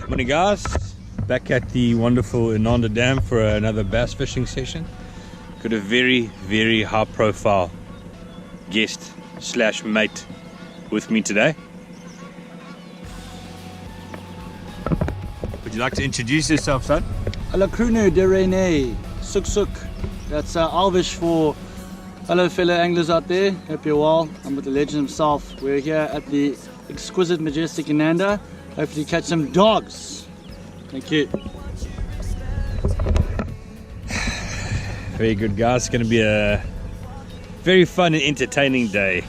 Morning guys, back at the wonderful Inanda Dam for another bass fishing session. Got a very high profile guest slash mate with me today. Would you like to introduce yourself, son? Alakrunu de Rene, Suk Suk. That's Alvish for hello fellow anglers out there. Hope you're well. I'm with the legend himself. We're here at the exquisite, majestic Inanda. Hopefully catch some dogs. Thank you. Very good guys, it's going to be a very fun and entertaining day.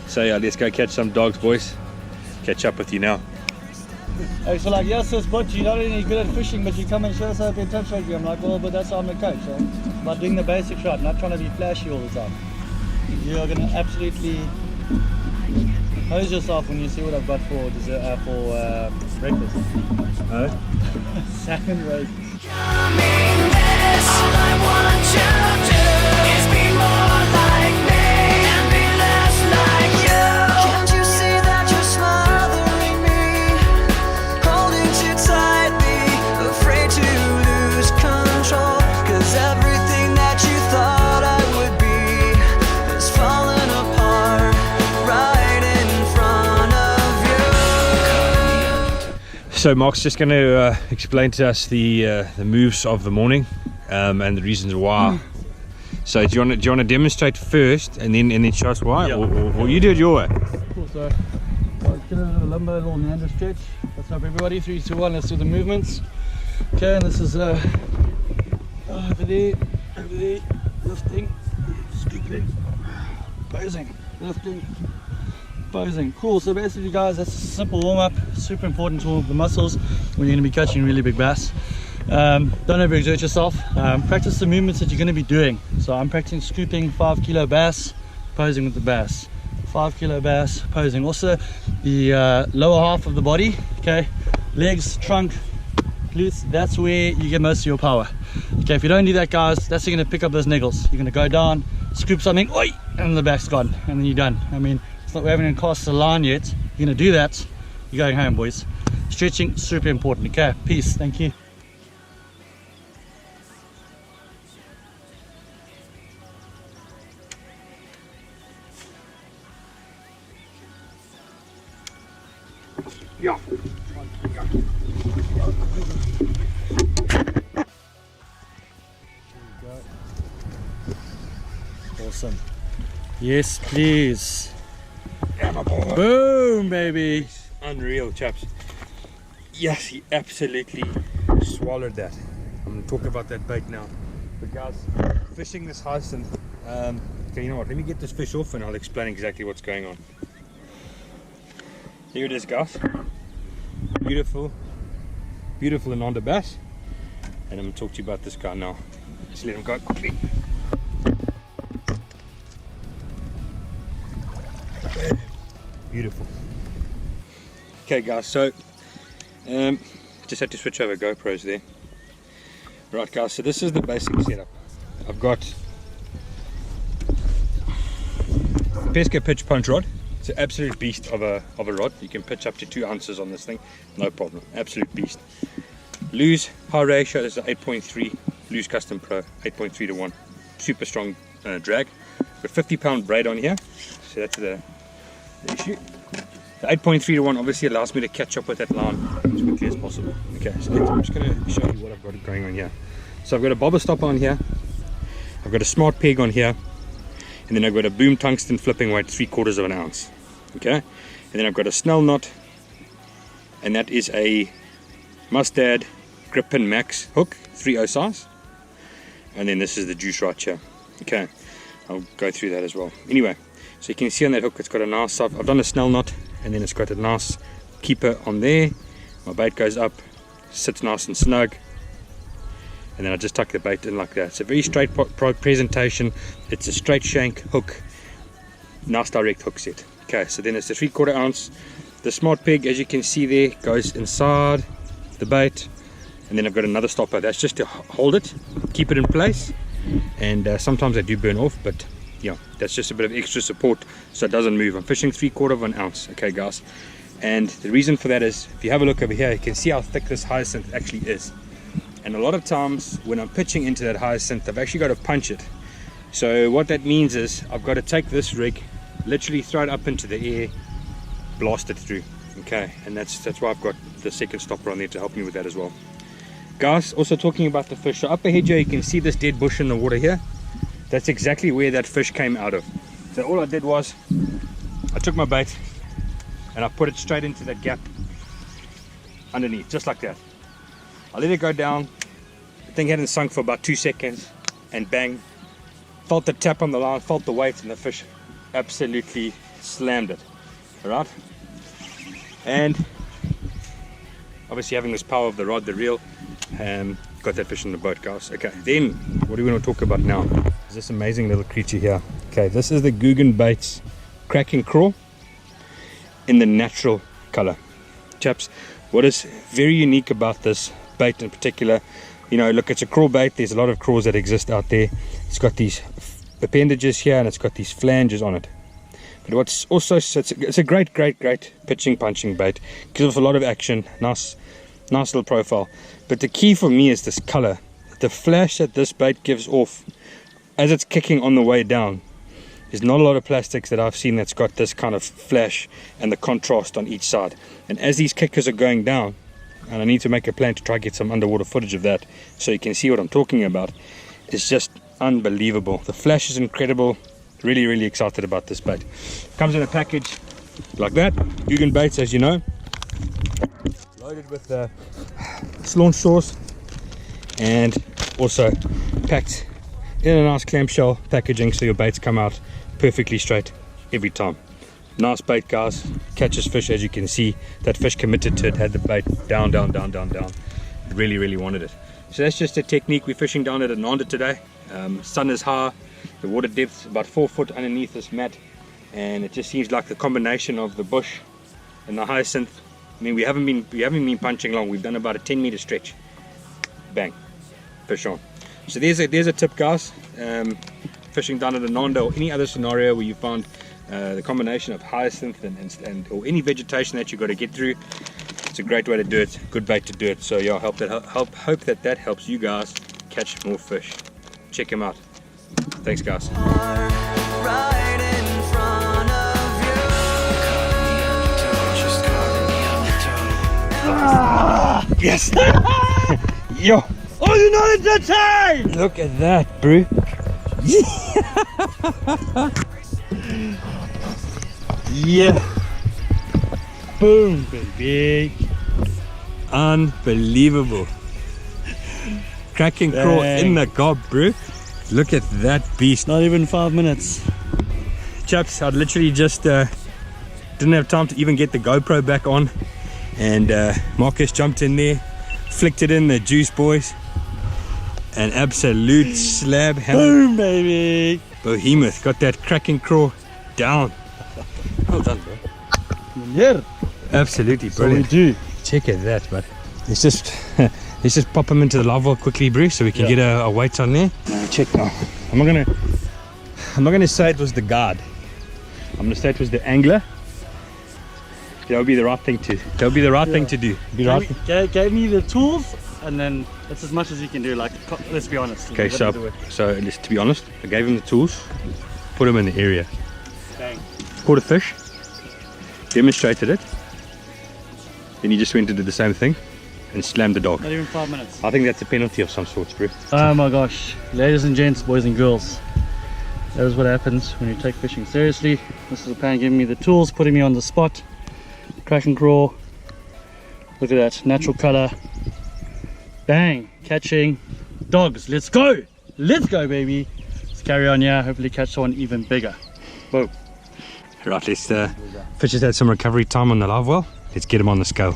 So yeah, let's go catch some dogs, boys. Catch up with you now. Hey, so like, yes, sis, but you're not only good at fishing, but you come and show us how to touch rugby. I'm like, well, but that's why I'm the coach. So about doing the basics right, not trying to be flashy all the time. You're going to absolutely hose yourself when you see what I've got for dessert, for breakfast. Oh? Salmon roast. All I want you to do is be more like me and be less like you. Can't you see that you're smothering me, holding too tightly, afraid to lose control? 'Cause everything that you thought I would be is falling apart right in front of you. So Mark's just going to explain to us the moves of the morning and the reasons why. So do you want to demonstrate first and then show us why, Yeah. or you do it your way? Cool, so let's get a little lumbar, a little Nando stretch. Let's up everybody, 3, 2, 1, let's do the movements. Okay, and this is over there, lifting, scooping, posing, lifting, posing. Cool, so basically guys, that's a simple warm-up, super important to warm up the muscles when you're going to be catching really big bass. Don't overexert yourself. Practice the movements that you're going to be doing. So I'm practicing scooping 5 kilo bass, posing with the bass. 5 kilo bass, posing. Also the lower half of the body, okay, legs, trunk, glutes, that's where you get most of your power. Okay, if you don't do that guys, that's you're going to pick up those niggles. You're going to go down, scoop something, oi, and the back's gone, and then you're done. I mean, it's not, we haven't even crossed the line yet. You're going to do that, you're going home, boys. Stretching, super important. Okay, peace, thank you. Yeah. Awesome. Yes, please. Yeah, my boy. Boom, baby. Unreal, chaps. Yes, he absolutely swallowed that. I'm going to talk about that bait now. But guys, fishing this hyacinth, okay, you know what, let me get this fish off and I'll explain exactly what's going on. Here it is guys, beautiful Inanda bass, and I'm going to talk to you about this guy now. Just let him go quickly. Beautiful. Okay guys, so just had to switch over GoPros there. Right guys, so this is the basic setup. I've got the Pesca pitch punch rod. It's an absolute beast of a rod. You can pitch up to 2 ounces on this thing, no problem. Absolute beast. Lose high ratio, this is an 8.3 Lose Custom Pro, 8.3 to 1. Super strong drag. Got 50-pound braid on here, so that's the issue. The 8.3 to 1 obviously allows me to catch up with that line as quickly as possible. Okay, so I'm just going to show you what I've got going on here. So I've got a bobber stopper on here, I've got a smart peg on here, and then I've got a boom tungsten flipping weight 3/4 of an ounce. Okay, and then I've got a snell knot, and that is a Mustad Krackin Max hook, 3/0 size, and then this is the juice right here. Okay, I'll go through that as well. Anyway, so you can see on that hook it's got a nice, I've done a snell knot, and then it's got a nice keeper on there. My bait goes up, sits nice and snug, and then I just tuck the bait in like that. It's a very straight presentation. It's a straight shank hook, nice direct hook set. Okay, so then it's a 3/4 ounce. The smart peg, as you can see there, goes inside the bait, and then I've got another stopper. That's just to hold it, keep it in place, and sometimes I do burn off, but yeah, that's just a bit of extra support so it doesn't move. I'm fishing 3/4 ounce. Okay guys, And the reason for that is, if you have a look over here, you can see how thick this hyacinth actually is. And a lot of times when I'm pitching into that hyacinth, I've actually got to punch it. So what that means is I've got to take this rig, literally throw it up into the air, blast it through. Okay, and that's why I've got the second stopper on there to help me with that as well. Guys, also talking about the fish, so up ahead here you can see this dead bush in the water here. That's exactly where that fish came out of. So all I did was I took my bait and I put it straight into that gap underneath, just like that. I let it go down. The thing hadn't sunk for about 2 seconds, and bang, felt the tap on the line, felt the weight, and the fish absolutely slammed it. Alright, and obviously having this power of the rod, the reel, got that fish in the boat, guys. Okay, then what do we want to talk about now? Is this amazing little creature here. Okay, this is the Googan baits Krackin crawl in the natural color. Chaps, what is very unique about this bait in particular, you know, look, it's a crawl bait. There's a lot of crawls that exist out there. It's got these appendages here and it's got these flanges on it. But what's also, it's a great pitching, punching bait. Gives off a lot of action, nice little profile. But the key for me is this color. The flash that this bait gives off as it's kicking on the way down. There's not a lot of plastics that I've seen that's got this kind of flash and the contrast on each side. And as these kickers are going down, and I need to make a plan to try get some underwater footage of that so you can see what I'm talking about, it's just unbelievable. The flash is incredible. Really excited about this bait. Comes in a package like that. Googan baits, as you know, loaded with slaunch sauce and also packed in a nice clamshell packaging so your baits come out perfectly straight every time. Nice bait, guys. Catches fish, as you can see. That fish committed to it, had the bait down. Really wanted it. So that's just a technique. We're fishing down at Ananda today. Sun is high, the water depth about 4 foot underneath this mat, and it just seems like the combination of the bush and the hyacinth. I mean, we haven't been punching long. We've done about a 10-meter stretch. Bang, fish on. So there's a tip, guys. Fishing down at Ananda or any other scenario where you find the combination of hyacinth and or any vegetation that you've got to get through, it's a great way to do it. Good bait to do it. So yeah, hope that helps you guys catch more fish. Check them out. Thanks, guys. Right in front of you. Yes! Yo! Oh, you know it's the time! Look at that, bro. Yeah! Boom, baby! Unbelievable! Krackin crawl in the gob, bro. Look at that beast. Not even 5 minutes. Chaps, I'd literally just didn't have time to even get the GoPro back on, and Marcus jumped in there, flicked it in the juice, boys. An absolute slab hammer. Boom, baby! Behemoth. Got that Krackin crawl down. Well done, bro. Yeah. Absolutely So we brilliant. do. Check at that, but let's just pop them into the live well quickly, Bruce, so we can get a weight on there. Check now. I'm not gonna say it was the guard. I'm gonna say it was the angler. That would be the right thing to. That would be the right thing to do. Gave me the tools, and then that's as much as you can do. Like, let's be honest. Okay, so to be honest, I gave him the tools, put him in the area, Bang. caught a fish, demonstrated it, then he just went and did the same thing and slammed the dog. Not even 5 minutes. I think that's a penalty of some sorts, bro. Oh my gosh, ladies and gents, boys and girls, that is what happens when you take fishing seriously. This is the pan giving me the tools, putting me on the spot. Krackin crawl. Look at that natural color. Bang, catching dogs. Let's go, baby. Let's carry on here. Hopefully catch someone even bigger. Whoa. Right, let's fish has had some recovery time on the live well. Let's get him on the scale.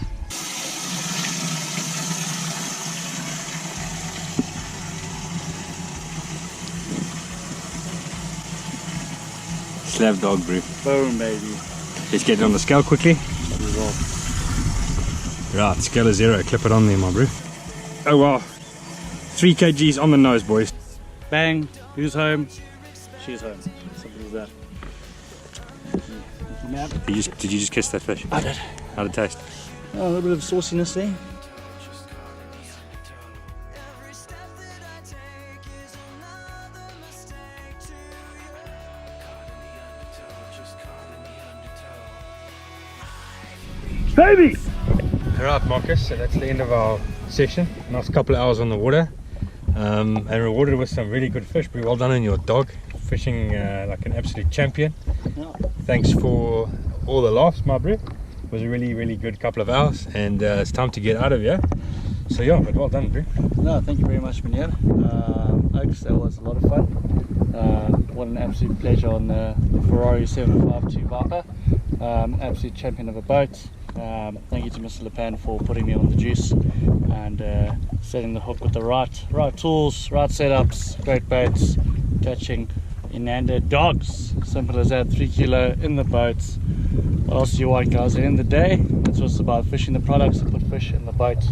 Slab dog, bro. Boom, baby. Let's get it on the scale quickly. Right, scale is 0. Clip it on there, my bro. Oh wow, 3 kgs on the nose, boys. Bang. Who's home? She's home. Simple as that. Did you just kiss that fish? I did. How'd it taste? Oh, a little bit of sauciness there. Every step that I take is another mistake to you. Caught in the undertow, just caught in the undertow. Alright Marcus, so that's the end of our session. Nice couple of hours on the water. And rewarded with some really good fish. Pretty well done on your dog. Fishing like an absolute champion. Yeah. Thanks for all the laughs, my bro. It was a really good couple of hours, and it's time to get out of here. So yeah, but well done, bro. No, thank you very much, Meneer. Oaks, that was a lot of fun. What an absolute pleasure on the Ferrari 752 Viper. Absolute champion of a boat. Thank you to Mr. Lepan for putting me on the juice and setting the hook with the right tools, right setups, great baits, catching Inanda dogs. Simple as that. 3 kilo in the boats. What else do you want, guys? At the end of the day, it's just about fishing the products and put fish in the boat.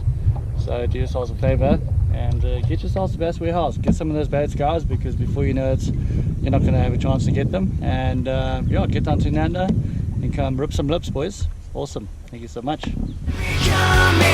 So do yourselves a favor and get yourselves a Bass Warehouse. Get some of those baits, guys, because before you know it, you're not going to have a chance to get them. And yeah, get down to Inanda and come rip some lips, boys. Awesome. Thank you so much. Becoming